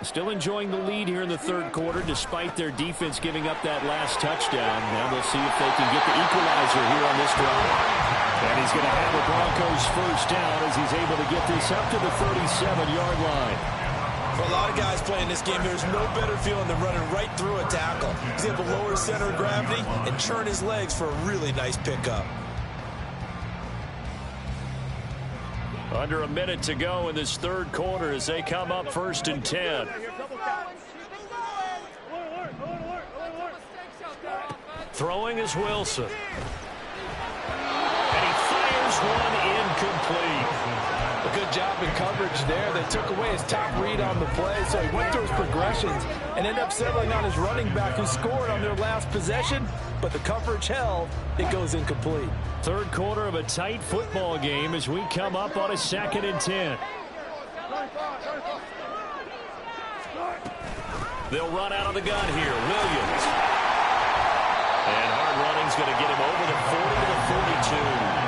[SPEAKER 1] Still enjoying the lead here in the 3rd quarter, despite their defense giving up that last touchdown. Now we'll see if they can get the equalizer here on this drive. And he's going to have the Broncos first down as he's able to get this up to the 37-yard line.
[SPEAKER 2] For a lot of guys playing this game, there's no better feeling than running right through a tackle. He's able to lower his center of gravity and churn his legs for a really nice pickup.
[SPEAKER 1] Under a minute to go in this 3rd quarter as they come up 1st and 10. Throwing is Wilson. And he fires one incomplete.
[SPEAKER 2] A good job in coverage there. They took away his top read on the play, so he went through his progressions and ended up settling on his running back who scored on their last possession, but the coverage held. It goes incomplete.
[SPEAKER 1] 3rd quarter of a tight football game as we come up on a 2nd and 10. They'll run out of the gun here. Williams. And hard running's going to get him over the 40 to the 42.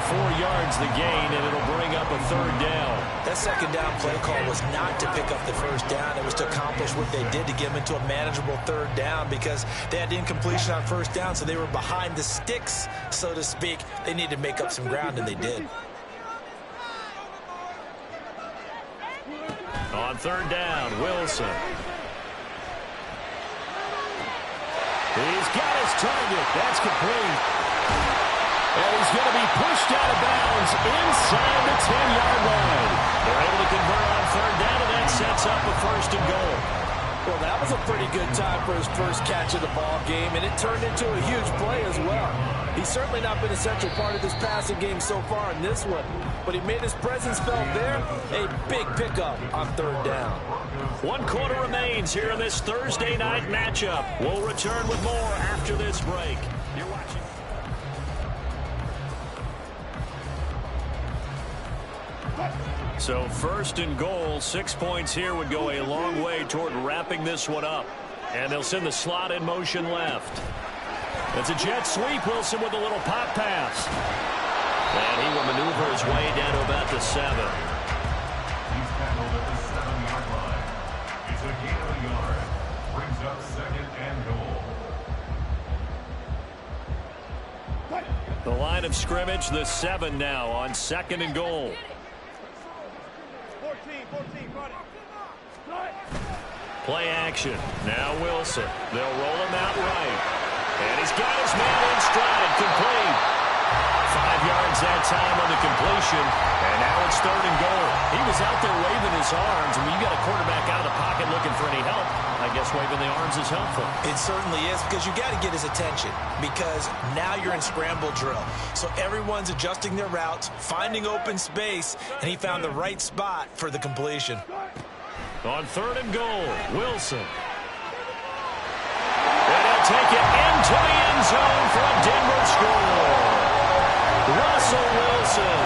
[SPEAKER 1] 4 yards the gain, and it'll bring up a 3rd down.
[SPEAKER 2] That 2nd down play call was not to pick up the 1st down. It was to accomplish what they did to get them into a manageable 3rd down because they had incompletion on 1st down, so they were behind the sticks, so to speak. They needed to make up some ground, and they did.
[SPEAKER 1] On 3rd down, Wilson. He's got his target. That's complete. And he's going to be pushed out of bounds inside the 10-yard line. They're able to convert on 3rd down, and that sets up a 1st and goal.
[SPEAKER 2] Well, that was a pretty good time for his first catch of the ball game, and it turned into a huge play as well. He's certainly not been a central part of this passing game so far in this one, but he made his presence felt there. A big pickup on 3rd down.
[SPEAKER 1] 1 quarter remains here in this Thursday night matchup. We'll return with more after this break. You're watching. So 1st and goal, 6 points here would go a long way toward wrapping this one up. And they'll send the slot in motion left. It's a jet sweep. Wilson with a little pop pass. And he will maneuver his way down to about the 7.
[SPEAKER 3] He's tackled at the 7-yard line. It's a gain of a yard. Brings up 2nd and goal.
[SPEAKER 1] The line of scrimmage, the 7 now on 2nd and goal. Play action. Now Wilson. They'll roll him out right. And he's got his man in stride. Complete. 5 yards that time on the completion. And now it's 3rd and goal. He was out there waving his arms. And when you got a quarterback out of the pocket looking for any help, I guess waving the arms is helpful.
[SPEAKER 2] It certainly is, because you got to get his attention, because now you're in scramble drill. So everyone's adjusting their routes, finding open space, and he found the right spot for the completion.
[SPEAKER 1] On 3rd and goal, Wilson. take it into the end zone for a Denver score. Russell Wilson,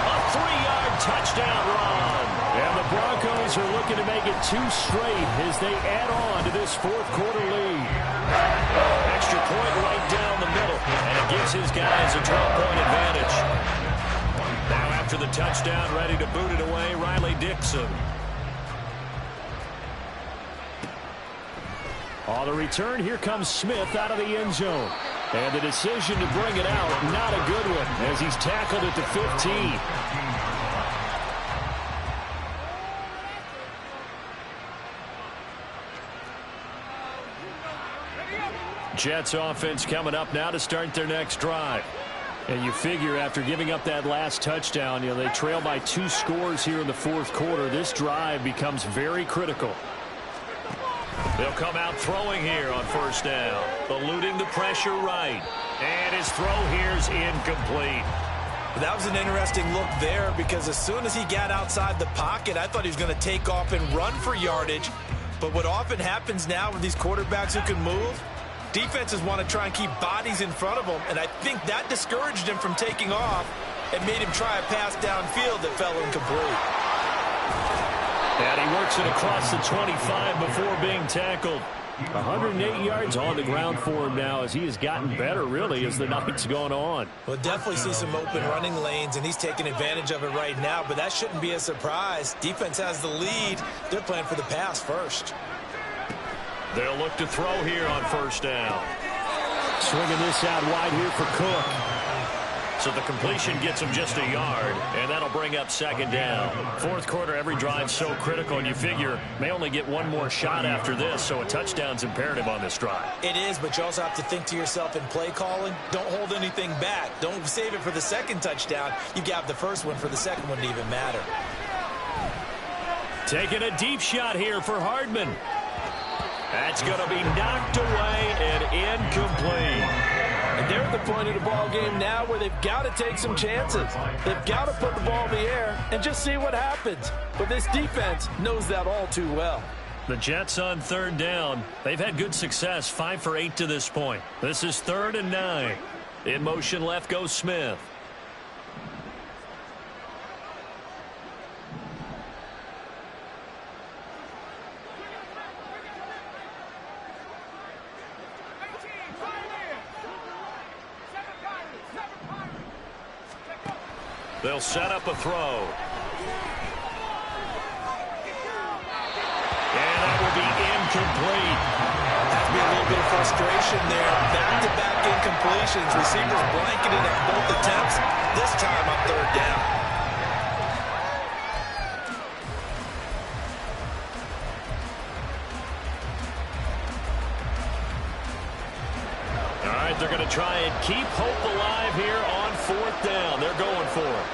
[SPEAKER 1] a 3-yard touchdown run. And the Broncos are looking to make it 2 straight as they add on to this fourth-quarter lead. Extra point right down the middle, and it gives his guys a 12-point advantage. Now after the touchdown, ready to boot it away, Riley Dixon. On the return, here comes Smith out of the end zone. And the decision to bring it out, not a good one, as he's tackled at the 15. Jets offense coming up now to start their next drive. And you figure after giving up that last touchdown, they trail by 2 scores here in the fourth quarter. This drive becomes very critical. They'll come out throwing here on first down. Eluding the pressure right. And his throw here's incomplete.
[SPEAKER 2] That was an interesting look there because as soon as he got outside the pocket, I thought he was going to take off and run for yardage. But what often happens now with these quarterbacks who can move, defenses want to try and keep bodies in front of them, and I think that discouraged him from taking off and made him try a pass downfield that fell incomplete.
[SPEAKER 1] And he works it across the 25 before being tackled. 108 yards on the ground for him now as he has gotten better, really, as the night's gone on.
[SPEAKER 2] We'll definitely see some open running lanes, and he's taking advantage of it right now, but that shouldn't be a surprise. Defense has the lead. They're playing for the pass first.
[SPEAKER 1] They'll look to throw here on first down. Swinging this out wide here for Cook. So the completion gets him just a yard, and that'll bring up second down. Fourth quarter, every drive's so critical, and you figure may only get one more shot after this, so a touchdown's imperative on this drive.
[SPEAKER 2] It is, but you also have to think to yourself in play calling, don't hold anything back. Don't save it for the second touchdown. You got the first one for the second one to even matter.
[SPEAKER 1] Taking a deep shot here for Hardman. That's going to be knocked away and incomplete.
[SPEAKER 4] And they're at the point of the ball game now where they've got to take some chances. They've got to put the ball in the air and just see what happens. But this defense knows that all too well.
[SPEAKER 1] The Jets on third down. They've had good success, 5 for 8 to this point. This is 3rd and 9. In motion left goes Smith. They'll set up a throw. And that will be incomplete.
[SPEAKER 2] Has to be a little bit of frustration there. Back-to-back incompletions. Receivers blanketed on both attempts. This time on third down.
[SPEAKER 1] All right, they're going to try and keep hope alive here on fourth down. They're going for it.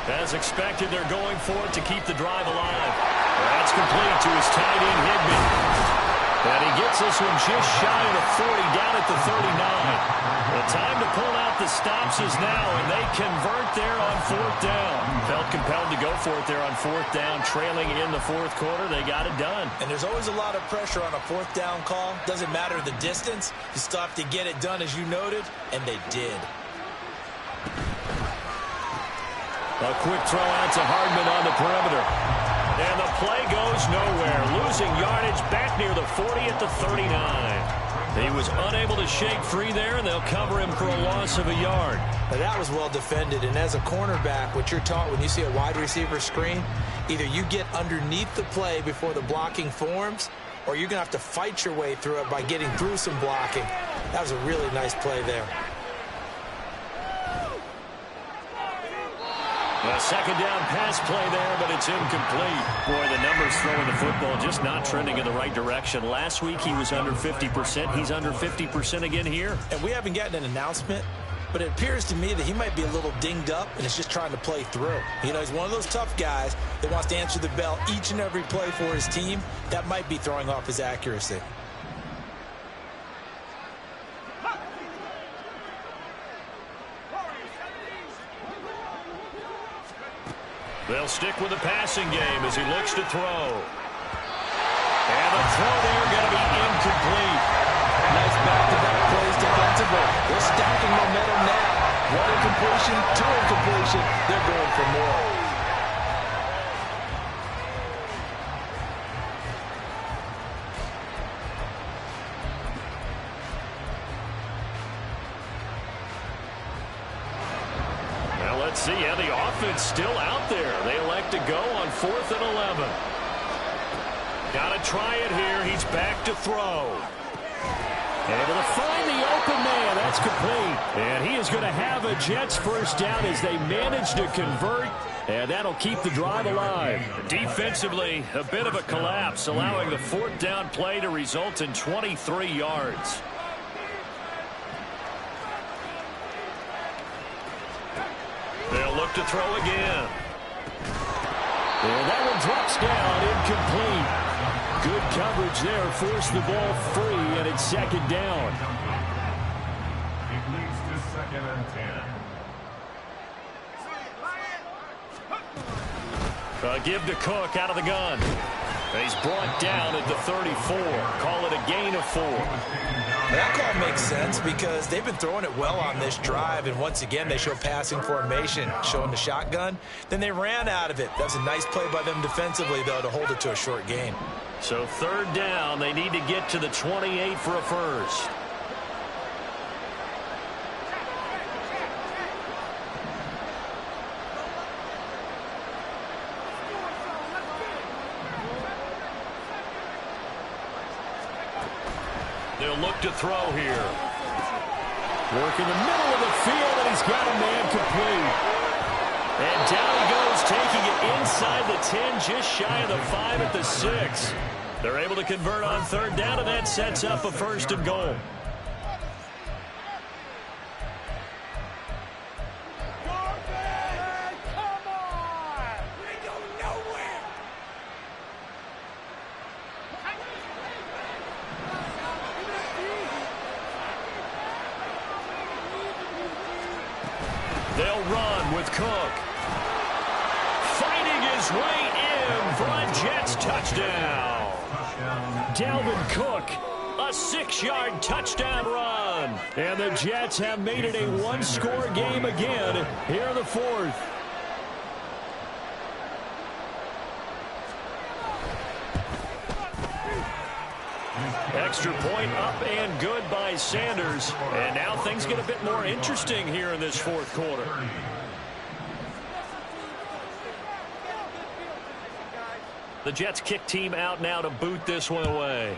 [SPEAKER 1] As expected, they're going for it to keep the drive alive. That's complete to his tight end, Higbee. And he gets this one just shy of the 40, down at the 39. The time to pull out the stops is now, and they convert there on fourth down. Felt compelled to go for it there on fourth down, trailing in the fourth quarter. They got it done.
[SPEAKER 2] And there's always a lot of pressure on a fourth down call. Doesn't matter the distance. You still have to get it done, as you noted, and they did.
[SPEAKER 1] A quick throw out to Hardman on the perimeter. And the play goes nowhere. Losing yardage back near the 40 at the 39. He was unable to shake free there, and they'll cover him for a loss of a yard.
[SPEAKER 2] Now that was well defended, and as a cornerback, what you're taught when you see a wide receiver screen, either you get underneath the play before the blocking forms, or you're going to have to fight your way through it by getting through some blocking. That was a really nice play there.
[SPEAKER 1] A second down pass play there, but it's incomplete. Boy, the numbers throwing the football just not trending in the right direction. Last week he was under 50%. He's under 50% again here.
[SPEAKER 2] And we haven't gotten an announcement, but it appears to me that he might be a little dinged up and is just trying to play through. You know, he's one of those tough guys that wants to answer the bell each and every play for his team. That might be throwing off his accuracy.
[SPEAKER 1] They'll stick with the passing game as he looks to throw. And the throw there going to be incomplete.
[SPEAKER 4] Nice back-to-back plays defensively. They're stacking momentum now. One incompletion, two incompletion. They're going for more.
[SPEAKER 1] Well, let's see. Yeah, the offense still out there. They elect to go on 4th and 11. Got to try it here. He's back to throw. Able to find the open man. That's complete. And he is going to have a Jets first down as they manage to convert. And that'll keep the drive alive. Defensively, a bit of a collapse, allowing the 4th down play to result in 23 yards. They'll look to throw again. And that one drops down, incomplete. Good coverage there, forced the ball free, and it's 2nd down.
[SPEAKER 3] It leads to 2nd and 10.
[SPEAKER 1] Give to Cook out of the gun. He's brought down at the 34. Call it a gain of 4.
[SPEAKER 2] That call makes sense because they've been throwing it well on this drive, and once again they show passing formation, showing the shotgun. Then they ran out of it. That was a nice play by them defensively, though, to hold it to a short gain.
[SPEAKER 1] So 3rd down, they need to get to the 28 for a first. They'll look to throw here. Work in the middle of the field, and he's got a man complete. And down he goes, taking it inside the 10, just shy of the 5 at the 6. They're able to convert on 3rd down, and that sets up a 1st and goal. They'll run with Cook. Fighting his way in for a Jets touchdown. Dalvin Cook, a 6-yard touchdown run. And the Jets have made it a one-score game again here in the 4th. Extra point up and good by Sanders. And now things get a bit more interesting here in this 4th quarter. The Jets kick team out now to boot this one away.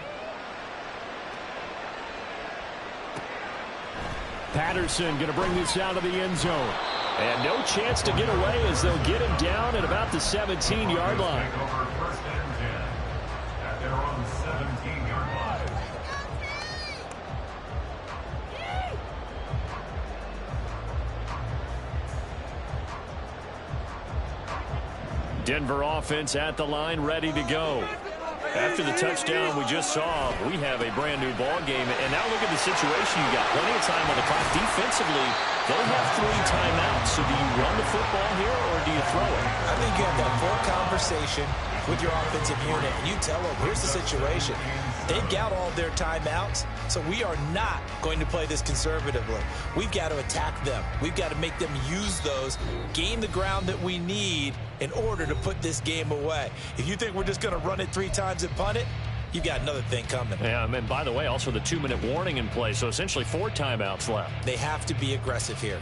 [SPEAKER 1] Patterson going to bring this out of the end zone. And no chance to get away as they'll get him down at about the 17-yard line.
[SPEAKER 3] At their own 17-yard line.
[SPEAKER 1] Denver offense at the line, ready to go. After the touchdown we just saw, we have a brand new ball game. And now look at the situation. You got plenty of time on the clock. Defensively, they'll have 3 timeouts. So do you run the football here or do you throw it?
[SPEAKER 2] I think you have that full conversation with your offensive unit, and you tell them, here's the situation. They've got all their timeouts, so we are not going to play this conservatively. We've got to attack them. We've got to make them use those, gain the ground that we need in order to put this game away. If you think we're just going to run it 3 times and punt it, you've got another thing coming.
[SPEAKER 1] Yeah, and by the way, also the 2-minute warning in play, so essentially 4 timeouts left.
[SPEAKER 2] They have to be aggressive here.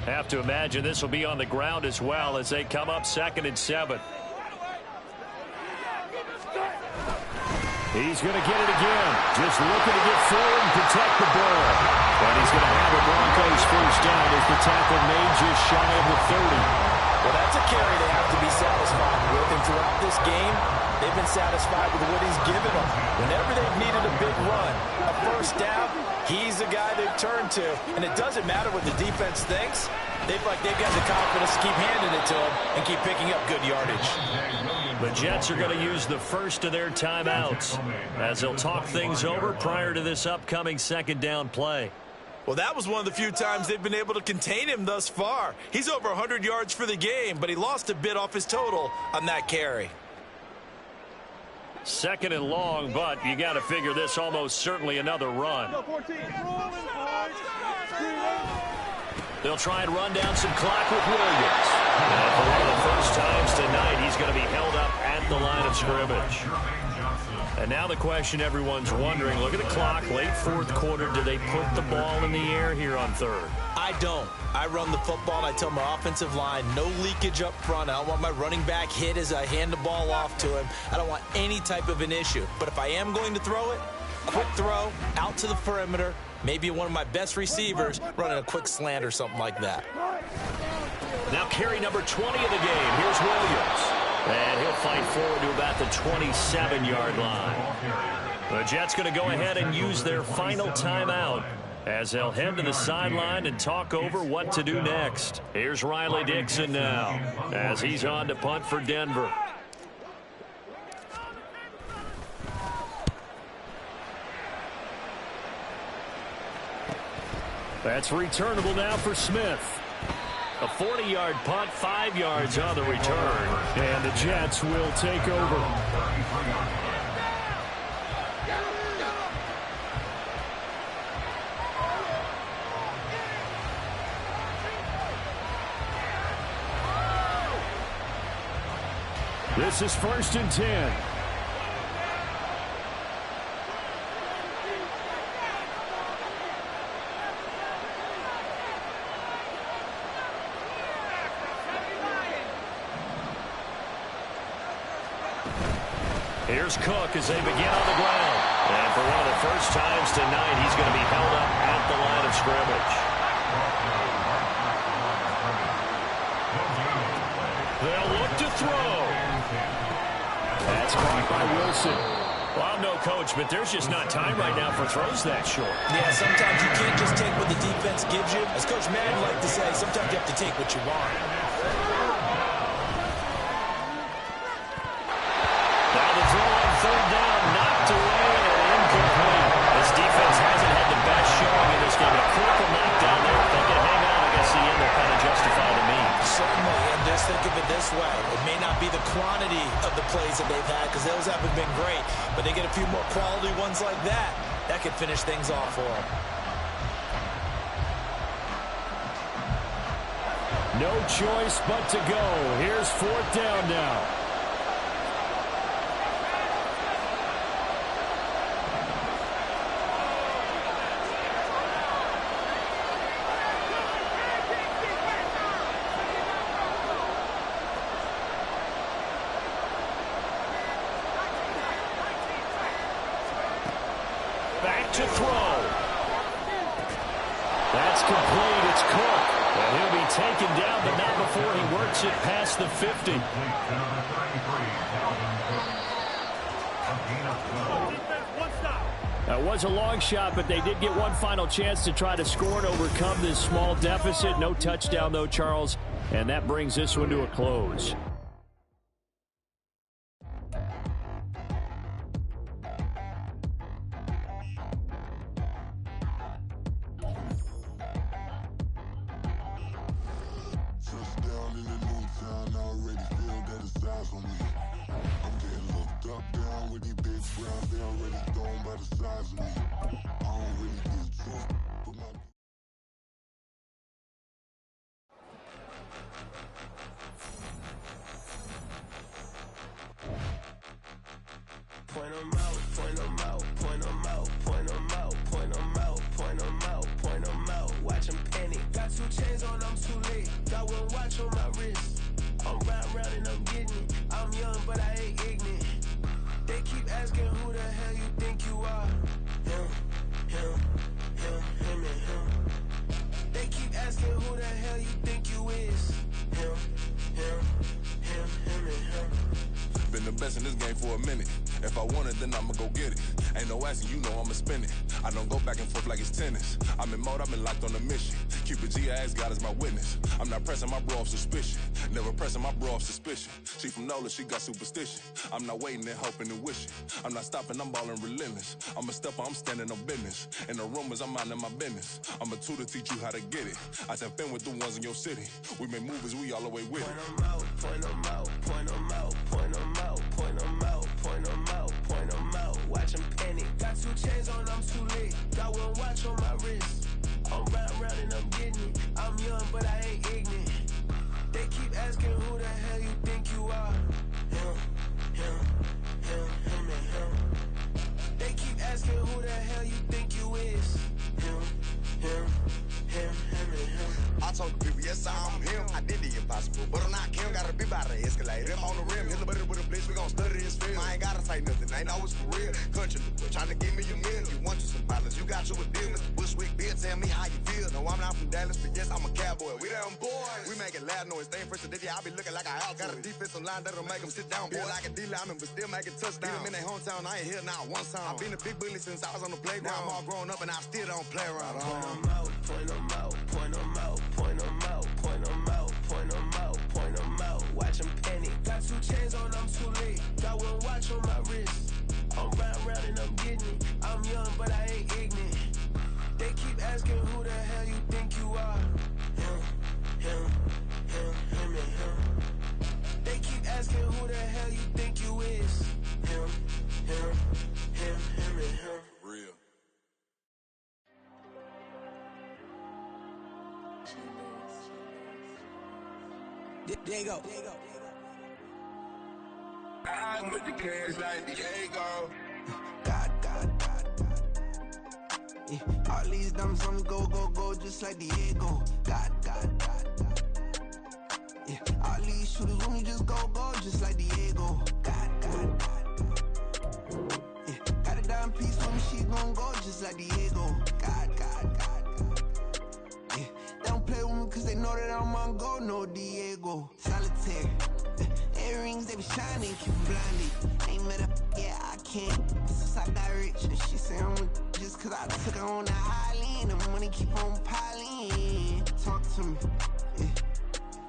[SPEAKER 1] Have to imagine this will be on the ground as well as they come up 2nd and 7. He's going to get it again. Just looking to get forward and protect the ball. And he's going to have the Broncos first down as the tackle made just shy of the 30.
[SPEAKER 4] Well, that's a carry they have to be satisfied with. And throughout this game, they've been satisfied with what he's given them. Whenever they've needed a big run, a first down, he's the guy they've turned to. And it doesn't matter what the defense thinks. They've got the confidence to keep handing it to him and keep picking up good yardage.
[SPEAKER 1] The Jets are going to use the first of their timeouts as they'll talk things over prior to this upcoming 2nd down play.
[SPEAKER 2] Well, that was one of the few times they've been able to contain him thus far. He's over 100 yards for the game, but he lost a bit off his total on that carry.
[SPEAKER 1] Second and long, but you got to figure this almost certainly another run. They'll try and run down some clock with Williams. And for one of the first times tonight, he's going to be held up at the line of scrimmage. And now the question everyone's wondering, look at the clock, late fourth quarter, do they put the ball in the air here on third?
[SPEAKER 2] I don't. I run the football, and I tell my offensive line, no leakage up front. I don't want my running back hit as I hand the ball off to him. I don't want any type of an issue. But if I am going to throw it, quick throw, out to the perimeter, maybe one of my best receivers running a quick slant or something like that.
[SPEAKER 1] Now carry number 20 of the game. Here's Williams. And he'll fight forward to about the 27-yard line. The Jets going to go ahead and use their final timeout as they'll head to the sideline and talk over what to do next. Here's Riley Dixon now as he's on to punt for Denver. That's returnable now for Smith. A 40-yard punt, 5 yards on the return. And the Jets will take over. This is 1st and 10. Here's Cook as they begin on the ground. And for one of the first times tonight, he's going to be held up at the line of scrimmage. They'll look to throw. That's caught by Wilson. Well, I'm no coach, but there's just not time right now for throws that short.
[SPEAKER 2] Yeah, sometimes you can't just take what the defense gives you. As Coach Madden liked to say, sometimes you have to take what you want.
[SPEAKER 1] Now the throw on third down, knocked away and incomplete. This defense hasn't had the best showing in this game. A critical knockdown there. If they can hang on, I guess the end will kind of justify the means.
[SPEAKER 2] Certainly, and just think of it this way. It may not be the quantity of the plays that they've had because those haven't been great, but they get a few more quality ones like that. That could finish things off for them.
[SPEAKER 1] No choice but to go. Here's 4th down now. Back to throw. That's complete. It's Cook. And he'll be taken down, but not before he works it past the 50. That was a long shot, but they did get one final chance to try to score and overcome this small deficit. No touchdown, though, Charles. And that brings this one to a close.
[SPEAKER 6] Point 'em out, point 'em out, point 'em out, point 'em out, point 'em out, point 'em out, point 'em out. Watch 'em panic. Got 2 chains on, I'm too late. Got 1 watch on my wrist. I'm round and I'm getting it. I'm young, but I ain't ignorant. They keep asking who the hell you think you are. Him, and him. They keep asking who the hell you think you is. Him, and him.
[SPEAKER 7] Been the best in this game for a minute. If I want it, then I'ma go get it. Ain't no asking, you know I'ma spend it. I don't go back and forth like it's tennis. I'm in mode, I've been locked on a mission. Cupid G, I ask God as my witness. I'm not pressing my bro off suspicion. Never pressing my bro off suspicion. She from NOLA, she got superstition. I'm not waiting and hoping and wishing. I'm not stopping, I'm balling relentless. I'm a stepper, I'm standing on business. In the rumors, I'm minding my business. I'm a tutor, teach you how to get it. I tap in with the ones in your city. We make movies, we all the way with it.
[SPEAKER 6] Point 'em out, point 'em out, point 'em out, point 'em out, point 'em out, point 'em out, point 'em out. Watch 'em panic. Got 2 chains on, I'm too late. Got 1 watch on my wrist. I'm round and I'm getting it. I'm young, but I ain't ignorant. They keep asking who the hell you think you are. Him, and him. They keep asking who the hell you think you is. Him, and him.
[SPEAKER 8] I told the people, yes, I'm him. I did the impossible, but I'm not Kim. Gotta be by the escalator. If on the rim, hit the butter with a blitz, we gon' study this film. I ain't gotta say nothing, ain't always for real. Country, trying to give me a meal. You want you some violence, you got you a deal. Mr. Bushwick, Bill, tell me how you feel. No, I'm not from Dallas, but yes, I'm a cowboy. We them boys. We making loud noise. Staying fresh today, I be looking like a out. Got a defensive line that'll make them sit down. Boy, like a D-lineman, but still making touchdowns. Beat them in their hometown, I ain't here now one time. I been a big bully since I was on the playground. I'm all grown up and I still don't play around.
[SPEAKER 6] Point 'em out, point 'em out, point 'em out, point 'em out, point 'em out, point 'em out, point 'em out. Watch 'em panic. Got 2 chains on, I'm too late. Got 1 watch on my wrist. I'm round and I'm getting it. I'm young, but I ain't ignorant. They keep asking who the hell you think you are. Him, and him. They keep asking who the hell you think you is. Him, and him.
[SPEAKER 7] Real.
[SPEAKER 6] Diego.
[SPEAKER 8] I'm with the cash like Diego.
[SPEAKER 6] God. Yeah, all these diamonds on me go, just like Diego. God. Yeah, all these shooters on me just go, just like Diego. God. Yeah, got a dime piece on me, she gon' go just like Diego. God. Yeah, they don't play with me cause they know that I'm on go, no Diego. Solitaire. Earrings, they be shining, keep them blinded. Ain't met up, yeah, I can't. Since I got rich, and she say I'm just cause I took her on the island. The money keep on piling. Talk to me, yeah.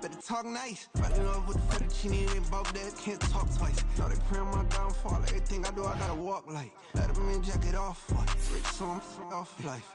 [SPEAKER 6] Better talk nice. Fall in love with the fettuccine, they both there, can't talk twice. Know they praying my downfall. Everything I do, I gotta walk like. Let them in, jacket off. Rich, so I'm off life.